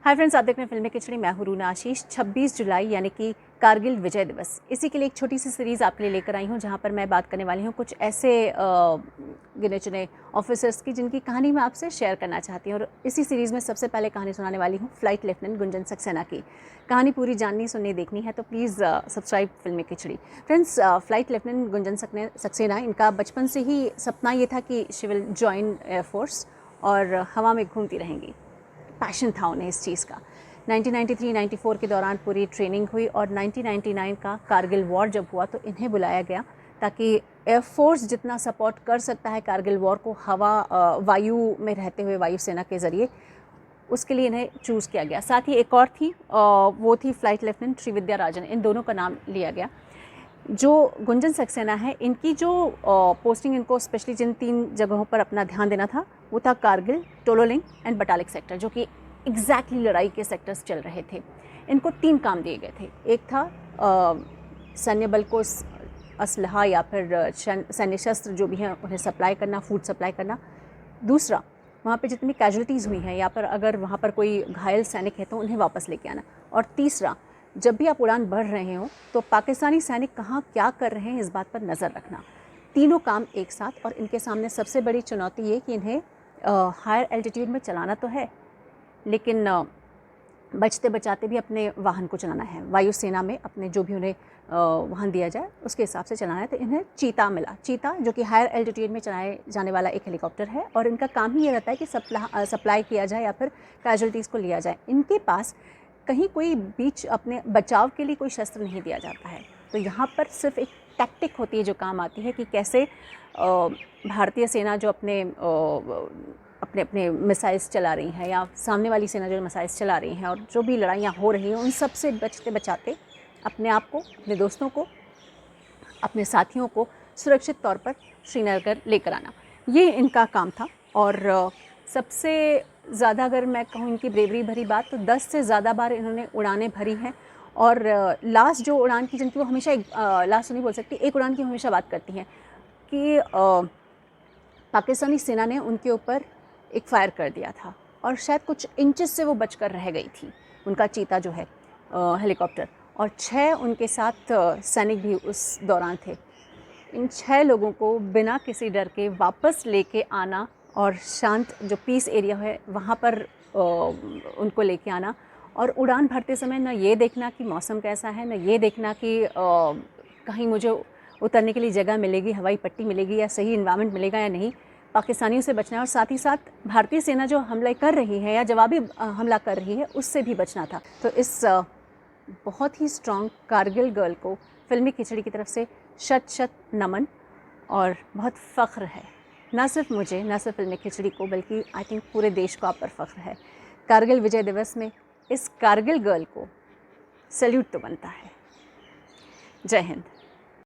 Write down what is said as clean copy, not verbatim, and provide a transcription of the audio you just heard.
Hi friends, आप देख रहे हैं फिल्मी खिचड़ी। मैं हूं रूना आशीष। 26 जुलाई यानी कि कारगिल विजय दिवस, इसी के लिए एक छोटी सी सीरीज़ आपके लिए लेकर आई हूं, जहां पर मैं बात करने वाली हूं कुछ ऐसे गिने चुने ऑफिसर्स की जिनकी कहानी मैं आपसे शेयर करना चाहती हूं। और इसी सीरीज़ में सबसे पहले कहानी सुनाने वाली हूं फ्लाइट लेफ्टिनेंट गुंजन सक्सेना की। कहानी पूरी जाननी सुननी देखनी है तो please subscribe Filmi Khichdi. Friends, flight lieutenant Gunjan Saxena, इनका बचपन से ही सपना ये था कि शी विल जॉइन एयरफोर्स और हवा में घूमती रहेंगी। पैशन था उन्हें इस चीज़ का। 1993-94 के दौरान पूरी ट्रेनिंग हुई और 1999 का कारगिल वॉर जब हुआ तो इन्हें बुलाया गया ताकि एयरफोर्स जितना सपोर्ट कर सकता है कारगिल वॉर को वायु में रहते हुए वायुसेना के ज़रिए, उसके लिए इन्हें चूज़ किया गया। साथ ही एक और थी, वो थी फ्लाइट लेफ्टिनेंट श्रीविद्या राजन। इन दोनों का नाम लिया गया। जो गुंजन सक्सेना है, इनकी जो पोस्टिंग, इनको स्पेशली जिन 3 जगहों पर अपना ध्यान देना था वो था कारगिल, टोलोलिंग एंड बटालिक सेक्टर, जो कि एग्जैक्टली लड़ाई के सेक्टर्स चल रहे थे। इनको 3 काम दिए गए थे। एक था सैन्य बल को असलहा या फिर सैन्य शस्त्र जो भी हैं उन्हें सप्लाई करना, फूड सप्लाई करना। दूसरा, वहाँ पे जितनी कैजुअलिटीज़ हुई हैं या पर अगर वहाँ पर कोई घायल सैनिक है तो उन्हें वापस लेके आना। और तीसरा, जब भी आप उड़ान बढ़ रहे हो तो पाकिस्तानी सैनिक कहाँ क्या कर रहे हैं इस बात पर नज़र रखना। तीनों काम एक साथ। और इनके सामने सबसे बड़ी चुनौती ये कि इन्हें हायर एल्टीट्यूड में चलाना तो है, लेकिन बचते बचाते भी अपने वाहन को चलाना है। वायुसेना में अपने जो भी उन्हें वाहन दिया जाए उसके हिसाब से चलाना है। तो इन्हें चीता मिला। चीता जो कि हायर एल्टीट्यूड में चलाए जाने वाला एक हेलीकॉप्टर है और इनका काम ही ये रहता है कि सप्लाई किया जाए या फिर कैजुअलिटीज़ को लिया जाए। इनके पास कहीं कोई बीच अपने बचाव के लिए कोई शस्त्र नहीं दिया जाता है। तो यहाँ पर सिर्फ एक टैक्टिक होती है जो काम आती है कि कैसे भारतीय सेना जो अपने अपने मिसाइल्स चला रही हैं या सामने वाली सेना जो मिसाइल्स चला रही हैं और जो भी लड़ाइयाँ हो रही हैं उन सब से बचते बचाते अपने आप को, अपने दोस्तों को, अपने साथियों को सुरक्षित तौर पर श्रीनगर लेकर आना, ये इनका काम था। और सबसे ज़्यादा अगर मैं कहूँ इनकी ब्रेवरी भरी बात, तो 10 से ज़्यादा बार इन्होंने उड़ानें भरी हैं। और लास्ट जो उड़ान की जिनकी वो हमेशा लास्ट तो नहीं बोल सकती, एक उड़ान की हमेशा बात करती हैं कि पाकिस्तानी सेना ने उनके ऊपर एक फायर कर दिया था और शायद कुछ इंचेस से वो बचकर रह गई थी, उनका चीता जो है हेलीकॉप्टर। और 6 उनके साथ सैनिक भी उस दौरान थे। इन 6 लोगों को बिना किसी डर के वापस लेके आना और शांत जो पीस एरिया है वहाँ पर उनको लेके आना। और उड़ान भरते समय न ये देखना कि मौसम कैसा है, न ये देखना कि कहीं मुझे उतरने के लिए जगह मिलेगी, हवाई पट्टी मिलेगी या सही इन्वायरमेंट मिलेगा या नहीं। पाकिस्तानियों से बचना है और साथ ही साथ भारतीय सेना जो हमला कर रही है या जवाबी हमला कर रही है उससे भी बचना था। तो इस बहुत ही स्ट्रॉन्ग कारगिल गर्ल को फिल्मी खिचड़ी की तरफ से शत शत नमन। और बहुत फ़ख्र है, ना सिर्फ मुझे, ना सिर्फ फिल्मी खिचड़ी को, बल्कि आई थिंक पूरे देश को आप पर फ़ख्र है। कारगिल विजय दिवस में इस कारगिल गर्ल को सैल्यूट तो बनता है। जय हिंद।